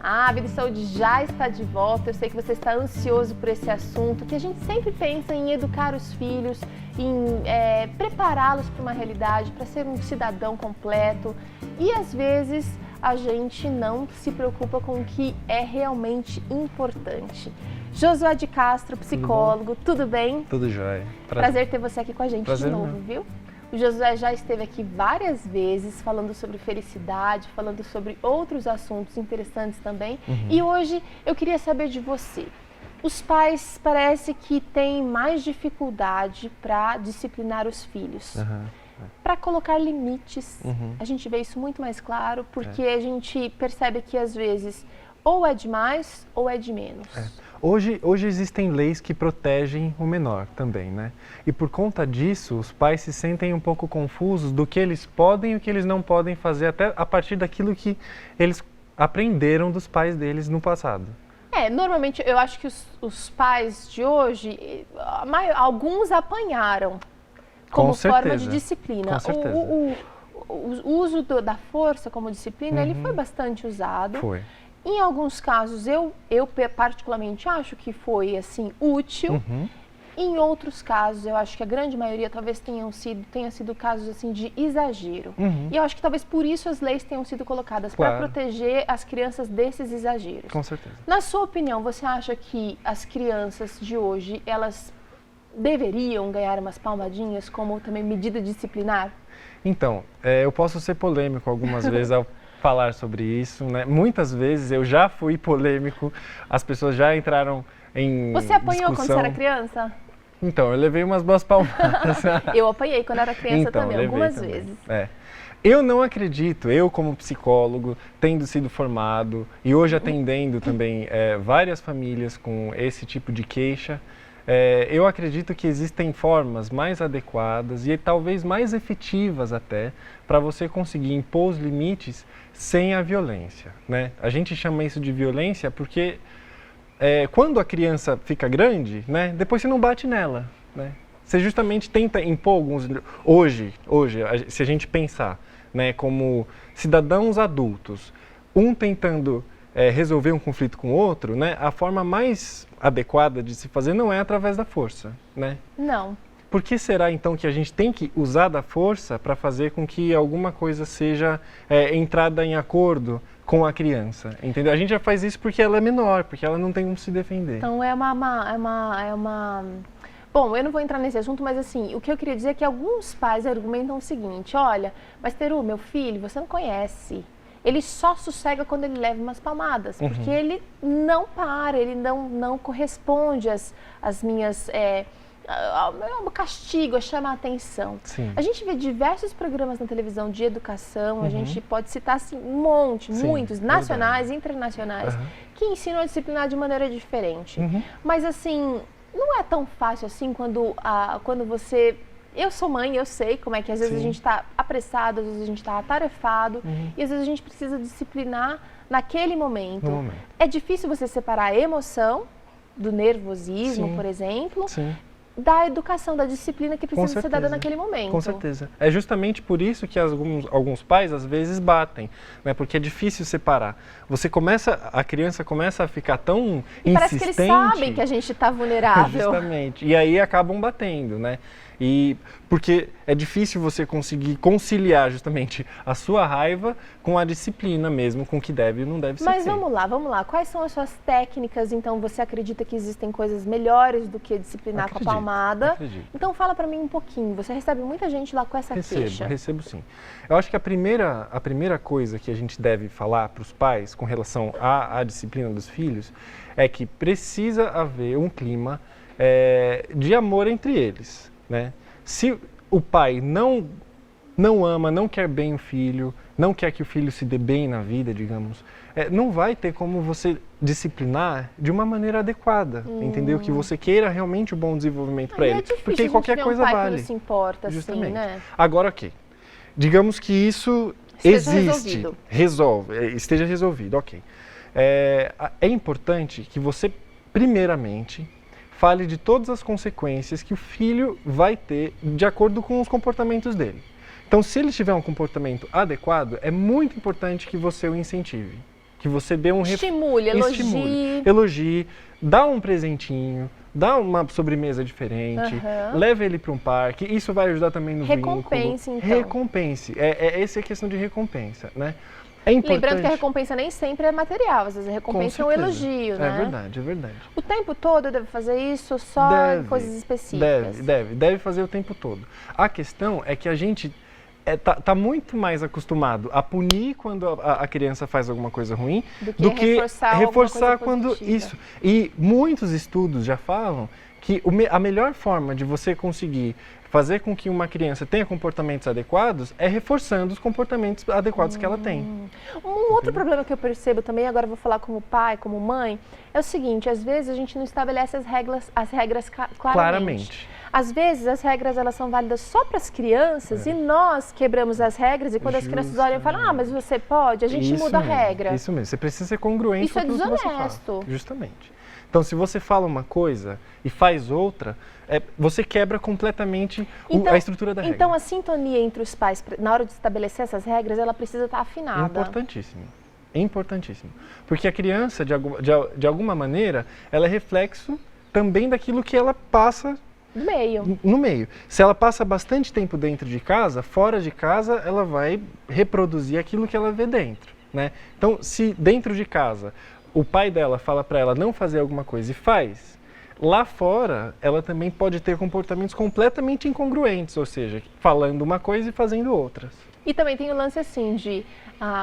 A Vida e Saúde já está de volta. Eu sei que você está ansioso por esse assunto, que a gente sempre pensa em educar os filhos, em prepará-los para uma realidade, para ser um cidadão completo. E às vezes a gente não se preocupa com o que é realmente importante. Josué de Castro, psicólogo, tudo bem? Tudo jóia. Prazer ter você aqui com a gente de novo, viu? O Josué já esteve aqui várias vezes falando sobre felicidade, falando sobre outros assuntos interessantes também. E hoje eu queria saber de você. Os pais parece que têm mais dificuldade para disciplinar os filhos, para colocar limites. A gente vê isso muito mais claro porque a gente percebe que às vezes ou é de mais ou é de menos. Hoje existem leis que protegem o menor também, né? E por conta disso, os pais se sentem um pouco confusos do que eles podem e o que eles não podem fazer, até a partir daquilo que eles aprenderam dos pais deles no passado. Normalmente eu acho que os pais de hoje, alguns apanharam como forma de disciplina. Com certeza. O uso da força como disciplina, ele foi bastante usado. Foi. Em alguns casos, eu particularmente acho que foi, assim, útil. Em outros casos, eu acho que a grande maioria talvez tenha sido casos, assim, de exagero. E eu acho que talvez por isso as leis tenham sido colocadas, para proteger as crianças desses exageros. Com certeza. Na sua opinião, você acha que as crianças de hoje, elas deveriam ganhar umas palmadinhas como também medida disciplinar? Então, eu posso ser polêmico algumas vezes ao falar sobre isso, né? Muitas vezes eu já fui polêmico, as pessoas já entraram em Você apanhou discussão. quando você era criança? Então, eu levei umas boas palmadas. Eu apanhei quando era criança também, algumas vezes. Eu não acredito, eu como psicólogo, tendo sido formado e hoje atendendo também várias famílias com esse tipo de queixa, eu acredito que existem formas mais adequadas e talvez mais efetivas até para você conseguir impor os limites sem a violência, né? A gente chama isso de violência porque quando a criança fica grande, né, depois você não bate nela, né? Você justamente tenta impor alguns... Hoje, se a gente pensar, né, como cidadãos adultos, um tentando resolver um conflito com o outro, né, a forma mais adequada de se fazer não é através da força, né? Não. Por que será então que a gente tem que usar da força para fazer com que alguma coisa seja entrada em acordo com a criança, entendeu? A gente já faz isso porque ela é menor, porque ela não tem como se defender. Então Bom, eu não vou entrar nesse assunto, mas assim, o que eu queria dizer é que alguns pais argumentam o seguinte: olha, mas Teru, meu filho, você não conhece. Ele só sossega quando ele leva umas palmadas, porque ele não para, ele não corresponde às minhas... o castigo, a chamar a atenção. Sim. A gente vê diversos programas na televisão de educação, a gente pode citar assim, muitos, nacionais e internacionais, que ensinam a disciplinar de maneira diferente. Mas assim, não é tão fácil assim quando você... Eu sou mãe, eu sei como é que às vezes a gente está apressado, às vezes a gente está atarefado e às vezes a gente precisa disciplinar naquele momento. É difícil você separar a emoção do nervosismo, por exemplo, da educação, da disciplina que precisa ser dada naquele momento. Com certeza. É justamente por isso que alguns pais às vezes batem, né? Porque é difícil separar. A criança começa a ficar tão insistente. Parece que eles sabem que a gente está vulnerável. Justamente. E aí acabam batendo, né? E porque é difícil você conseguir conciliar justamente a sua raiva com a disciplina mesmo, com o que deve e não deve ser feito. Mas vamos lá. Quais são as suas técnicas? Então, você acredita que existem coisas melhores do que disciplinar com a palmada? Acredito. Então, fala pra mim um pouquinho. Você recebe muita gente lá com essa queixa? Recebo sim. Eu acho que a primeira coisa que a gente deve falar para os pais com relação à disciplina dos filhos é que precisa haver um clima de amor entre eles. Né? Se o pai não ama, não quer bem o filho, não quer que o filho se dê bem na vida, digamos, não vai ter como você disciplinar de uma maneira adequada, entendeu? Que você queira realmente o bom desenvolvimento para ele. Difícil porque qualquer coisa vale. Não se importa, justamente. Assim, né? Agora, ok. Digamos que isso existe, esteja resolvido, ok. É importante que você, primeiramente, fale de todas as consequências que o filho vai ter de acordo com os comportamentos dele. Então, se ele tiver um comportamento adequado, é muito importante que você o incentive. que você dê um... Estimule, elogie. Elogie, dá um presentinho, dá uma sobremesa diferente, leve ele para um parque, isso vai ajudar também no recompense, vínculo. então. Recompense, essa é a questão de recompensa, né? É importante. Lembrando que a recompensa nem sempre é material, às vezes a recompensa é um elogio, né? É verdade, é verdade. O tempo todo eu devo fazer isso só em coisas específicas? Deve fazer o tempo todo. A questão é que a gente tá muito mais acostumado a punir quando a criança faz alguma coisa ruim do que reforçar quando isso. E muitos estudos já falam que a melhor forma de você conseguir fazer com que uma criança tenha comportamentos adequados é reforçando os comportamentos adequados que ela tem. Um outro problema que eu percebo também, agora eu vou falar como pai, como mãe, é o seguinte, às vezes a gente não estabelece as regras claramente. Às vezes as regras elas são válidas só para as crianças e nós quebramos as regras e quando as crianças olham e falam, mas você pode, a gente muda a regra. Isso mesmo, você precisa ser congruente com aquilo que você fala. Isso é desonesto. Justamente. Então, se você fala uma coisa e faz outra, você quebra completamente a estrutura da regra. Então, a sintonia entre os pais, na hora de estabelecer essas regras, ela precisa estar afinada. Importantíssimo. Importantíssimo. Porque a criança, de alguma maneira, ela é reflexo também daquilo que ela passa no meio. Se ela passa bastante tempo dentro de casa, fora de casa, ela vai reproduzir aquilo que ela vê dentro, né? Então, se dentro de casa o pai dela fala para ela não fazer alguma coisa e faz, lá fora ela também pode ter comportamentos completamente incongruentes, ou seja, falando uma coisa e fazendo outras. E também tem o lance assim de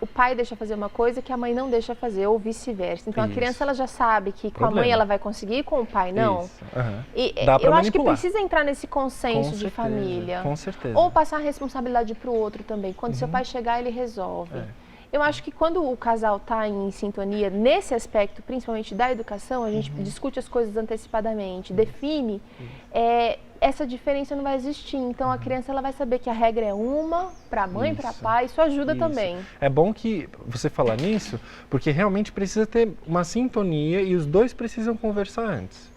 o pai deixa fazer uma coisa que a mãe não deixa fazer, ou vice-versa. Então a criança ela já sabe que com a mãe ela vai conseguir e com o pai não. E eu acho que precisa entrar nesse consenso de família. Com certeza. Ou passar a responsabilidade para o outro também. Quando seu pai chegar, ele resolve. Eu acho que quando o casal está em sintonia, nesse aspecto, principalmente da educação, a gente discute as coisas antecipadamente, define, essa diferença não vai existir. Então, a criança ela vai saber que a regra é uma, para a mãe, para o pai, isso ajuda também. É bom que você falar nisso, porque realmente precisa ter uma sintonia e os dois precisam conversar antes.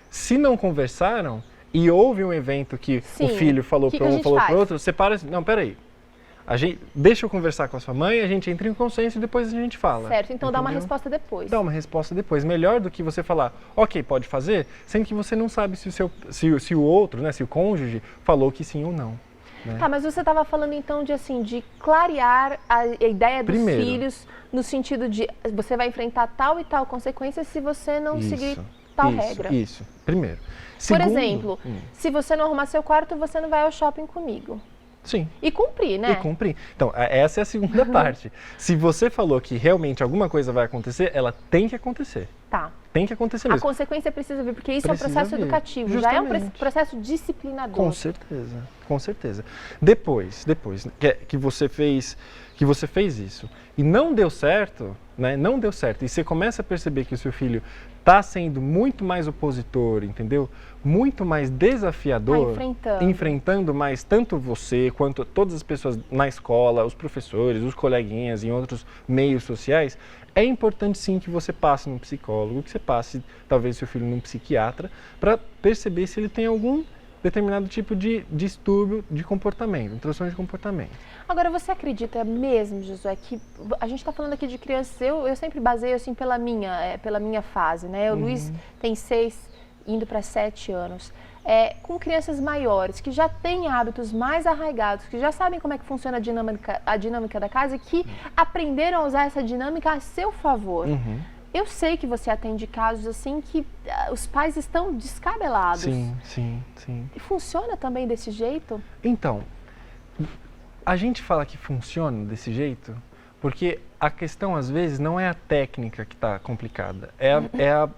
Se não conversaram e houve um evento que o filho falou para um, falou para o outro, você para assim, não, peraí. Deixa eu conversar com a sua mãe, a gente entra em consenso e depois a gente fala. Certo, então dá uma resposta depois. Dá uma resposta depois. Melhor do que você falar, ok, pode fazer, sendo que você não sabe se o outro, né, se o cônjuge falou que sim ou não. Né? Tá, mas você estava falando então de clarear a ideia dos filhos no sentido de você vai enfrentar tal e tal consequência se você não seguir tal regra. Isso, primeiro. Por exemplo, se você não arrumar seu quarto, você não vai ao shopping comigo. Sim. E cumprir, né? E cumprir. Então, essa é a segunda parte. Se você falou que realmente alguma coisa vai acontecer, ela tem que acontecer. Tá. Tem que acontecer mesmo. A consequência precisa vir, porque isso é um processo educativo, justamente. Já é um processo disciplinador. Com certeza, com certeza. Depois que você fez isso e não deu certo, né? Não deu certo. E você começa a perceber que o seu filho está sendo muito mais opositor, entendeu? Muito mais desafiador, enfrentando mais tanto você quanto todas as pessoas na escola, os professores, os coleguinhas em outros meios sociais. É importante sim que você passe num psicólogo, que você passe talvez seu filho num psiquiatra, para perceber se ele tem algum determinado tipo de distúrbio de comportamento, um transtorno de comportamento. Agora, você acredita mesmo, Josué, que a gente está falando aqui de crianças, eu sempre baseio assim pela minha fase, né? O Luiz tem 6, indo para 7 anos. Com crianças maiores, que já têm hábitos mais arraigados, que já sabem como é que funciona a dinâmica da casa e que aprenderam a usar essa dinâmica a seu favor. Eu sei que você atende casos assim que os pais estão descabelados. Sim. E funciona também desse jeito? Então, a gente fala que funciona desse jeito porque a questão às vezes não é a técnica que está complicada, é a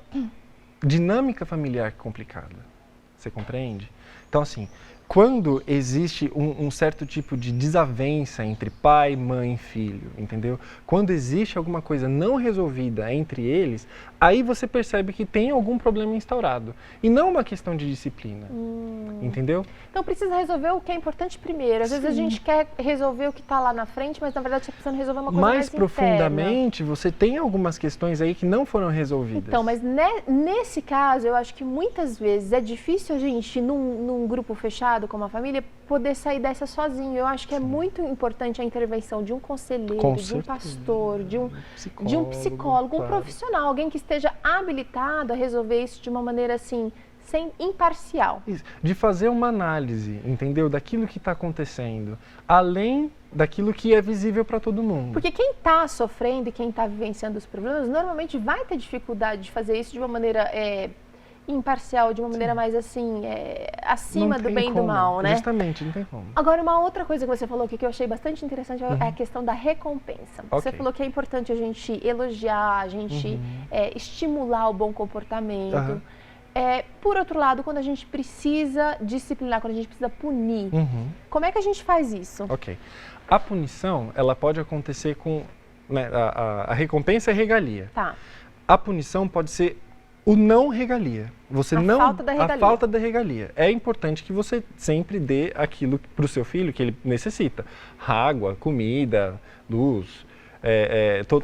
dinâmica familiar complicada. Você compreende? Então, assim, quando existe um certo tipo de desavença entre pai, mãe e filho, entendeu? Quando existe alguma coisa não resolvida entre eles, aí você percebe que tem algum problema instaurado. E não uma questão de disciplina, entendeu? Então precisa resolver o que é importante primeiro. Às vezes a gente quer resolver o que está lá na frente, mas na verdade você está precisando resolver uma coisa mais profundamente, interna. Você tem algumas questões aí que não foram resolvidas. Então, mas nesse caso, eu acho que muitas vezes é difícil a gente, num grupo fechado, cuidado como a família, poder sair dessa sozinho. Eu acho que é muito importante a intervenção de um conselheiro, de um pastor, de um psicólogo, um profissional, alguém que esteja habilitado a resolver isso de uma maneira assim, imparcial. Isso. De fazer uma análise, entendeu? Daquilo que está acontecendo, além daquilo que é visível para todo mundo. Porque quem está sofrendo e quem está vivenciando os problemas, normalmente vai ter dificuldade de fazer isso de uma maneira imparcial, de uma maneira mais assim, acima do bem e do mal, né? Justamente, não tem como. Agora, uma outra coisa que você falou aqui que eu achei bastante interessante é a questão da recompensa. Você falou que é importante a gente elogiar, a gente estimular o bom comportamento. Por outro lado, quando a gente precisa disciplinar, quando a gente precisa punir, como é que a gente faz isso? Ok. A punição, ela pode acontecer com... Né, a recompensa é regalia. Tá. A punição pode ser o não regalia. Falta da regalia. A falta da regalia. É importante que você sempre dê aquilo para o seu filho que ele necessita. Água, comida, luz...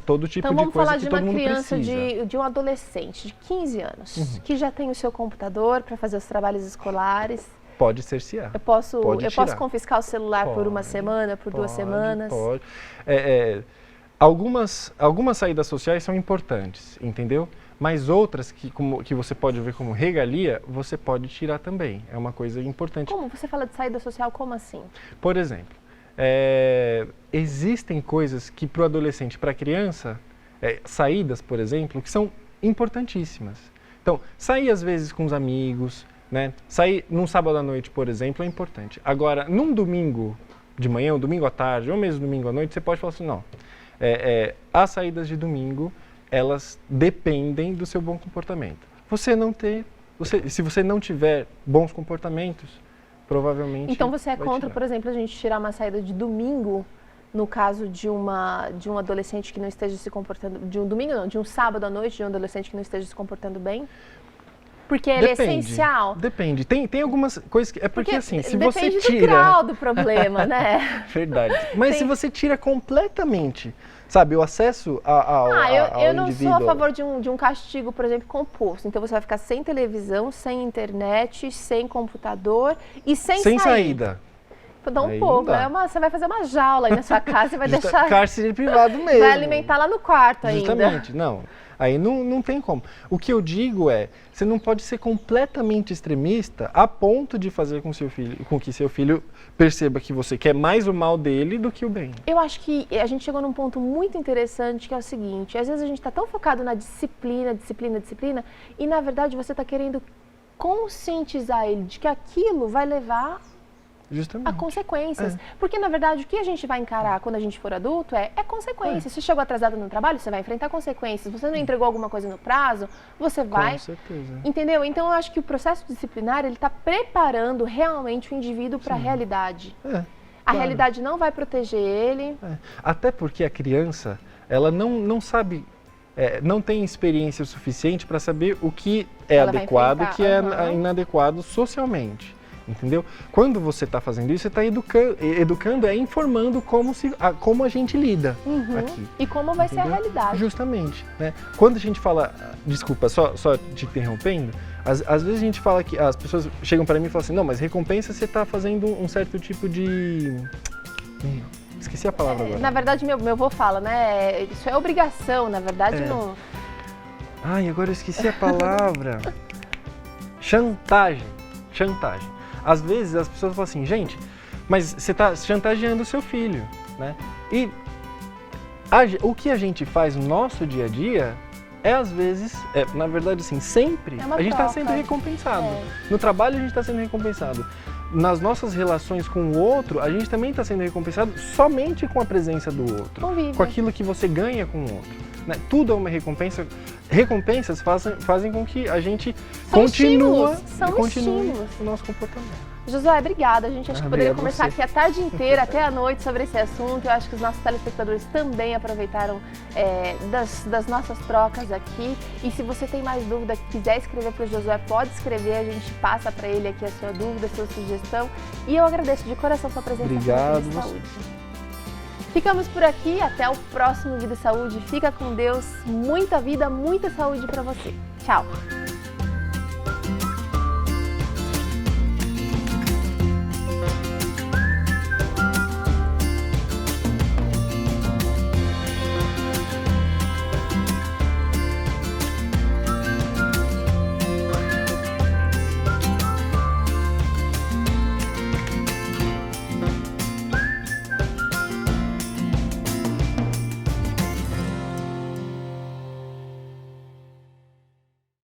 todo tipo de coisa que todo mundo precisa. Então vamos falar de uma criança, de um adolescente de 15 anos, que já tem o seu computador para fazer os trabalhos escolares. Pode cercear. Eu posso confiscar o celular por uma semana, por 2 semanas? Pode. Algumas saídas sociais são importantes, entendeu? Mas outras que você pode ver como regalia, você pode tirar também. É uma coisa importante. Como? Você fala de saída social, como assim? Por exemplo, existem coisas que para o adolescente, para a criança, saídas, por exemplo, que são importantíssimas. Então, sair às vezes com os amigos, né? Sair num sábado à noite, por exemplo, é importante. Agora, num domingo de manhã, um domingo à tarde, ou mesmo domingo à noite, você pode falar assim, não, as saídas de domingo, elas dependem do seu bom comportamento. Se você não tiver bons comportamentos, provavelmente... Então você é contra, por exemplo, a gente tirar uma saída de domingo, no caso de um adolescente que não esteja se comportando... De um sábado à noite, de um adolescente que não esteja se comportando bem? Porque ele é essencial? Depende. Tem algumas coisas que... porque assim, se você tira... Depende do grau do problema, né? Verdade. Mas se você tira completamente... Sabe, o acesso ao eu não indivíduo... sou a favor de um castigo, por exemplo, composto. Então, você vai ficar sem televisão, sem internet, sem computador e sem saída. Dá um pouco. Você vai fazer uma jaula aí na sua casa, você vai deixar... Cárcere privado mesmo. Vai alimentar lá no quarto ainda. Justamente, não. Aí não tem como. O que eu digo você não pode ser completamente extremista a ponto de fazer com que seu filho perceba que você quer mais o mal dele do que o bem. Eu acho que a gente chegou num ponto muito interessante, que é o seguinte, às vezes a gente está tão focado na disciplina, e na verdade você está querendo conscientizar ele de que aquilo vai levar a consequências. Porque, na verdade, o que a gente vai encarar quando a gente for adulto é consequências. Se chegou atrasado no trabalho, você vai enfrentar consequências. Se você não entregou alguma coisa no prazo, você vai... Com certeza. Entendeu? Então, eu acho que o processo disciplinar, ele está preparando realmente o indivíduo para a realidade. A realidade não vai proteger ele. Até porque a criança, ela não sabe... não tem experiência suficiente para saber o que é adequado e o que é inadequado socialmente. Entendeu? Quando você está fazendo isso, você está educando, informando como a gente lida aqui. E como vai ser a realidade. Justamente. Né? Quando a gente fala, desculpa, só te interrompendo, às vezes a gente fala que as pessoas chegam para mim e falam assim, não, mas recompensa você está fazendo um certo tipo de... Esqueci a palavra agora. Na verdade, meu avô fala, né? Isso é obrigação, na verdade não... Ai, agora eu esqueci a palavra. Chantagem. Às vezes as pessoas falam assim, gente, mas você está chantageando o seu filho, né? E o que a gente faz no nosso dia a dia às vezes, na verdade assim, sempre a gente está sendo recompensado. No trabalho a gente está sendo recompensado. Nas nossas relações com o outro, a gente também está sendo recompensado somente com a presença do outro. Com aquilo que você ganha com o outro. Né? Tudo é uma recompensa. Recompensas fazem com que a gente continue o nosso comportamento. Josué, obrigada. A gente acho que poderia conversar aqui a tarde inteira, até a noite, sobre esse assunto. Eu acho que os nossos telespectadores também aproveitaram das nossas trocas aqui. E se você tem mais dúvida, quiser escrever para o Josué, pode escrever. A gente passa para ele aqui a sua dúvida, a sua sugestão. E eu agradeço de coração a sua presença aqui no Vida e Saúde. Ficamos por aqui, até o próximo Vida e Saúde. Fica com Deus, muita vida, muita saúde para você. Tchau!